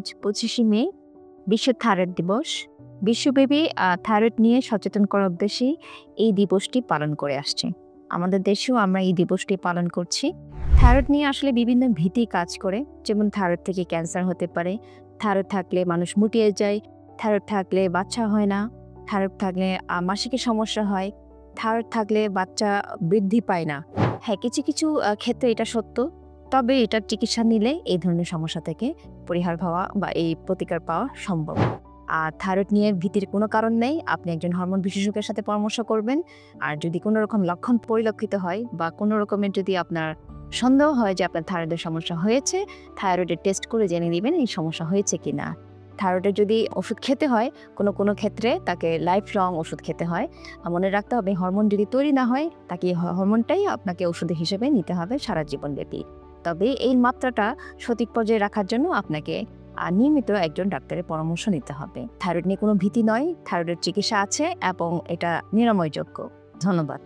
আজ ২৫শে মে বিশ্ব থাইরয়েড দিবস। বিশ্বব্যাপী থাইরয়েড নিয়ে সচেতন করার উদ্দেশ্যেই এই দিবসটি পালন করে আসছে। আমাদের দেশেও আমরা এই দিবসটি পালন করছি। থাইরয়েড নিয়ে আসলে বিভিন্ন ভীতি কাজ করে। যেমন থাইরয়েড থেকে ক্যান্সার হতে পারে, থাইরয়েড থাকলে মানুষ মুটিয়ে যায়, থাইরয়েড থাকলে বাচ্চা হয় না, থাইরয়েড থাকলে মাসিকের সমস্যা হয়, থাইরয়েড থাকলে বাচ্চা বৃদ্ধি পায় না। হ্যাঁ, কিছু কিছু ক্ষেত্রে এটা সত্য। তবে এটার চিকিৎসা নিলে এই ধরনের সমস্যা থেকে পরিহার হওয়া বা এই প্রতিকার পাওয়া সম্ভব। আর থাইরয়েড নিয়ে ভীতির কোনো কারণ নেই। আপনি একজন হরমোন বিশেষজ্ঞের সাথে পরামর্শ করবেন। আর যদি কোনো রকম লক্ষণ পরিলক্ষিত হয় বা কোনো রকমের যদি আপনার সন্দেহ হয় যে আপনার থাইরয়েডের সমস্যা হয়েছে, থাইরয়েডের টেস্ট করে জেনে নিবেন এই সমস্যা হয়েছে কিনা। থাইরয়েডের যদি ওষুধ খেতে হয়, কোনো ক্ষেত্রে তাকে লাইফ লং ওষুধ খেতে হয়। মনে রাখতে হবে হরমোন যদি তৈরি না হয়, তাকে হরমোনটাই আপনাকে ওষুধ হিসেবে নিতে হবে সারা জীবনব্যাপী। তবে এই মাত্রাটা সঠিক পর্যায়ে রাখার জন্য আপনাকে নিয়মিত একজন ডাক্তারের পরামর্শ নিতে হবে। থাইরয়েড নিয়ে কোনো ভীতি নয়, থাইরয়েডের চিকিৎসা আছে এবং এটা নিরাময়যোগ্য। ধন্যবাদ।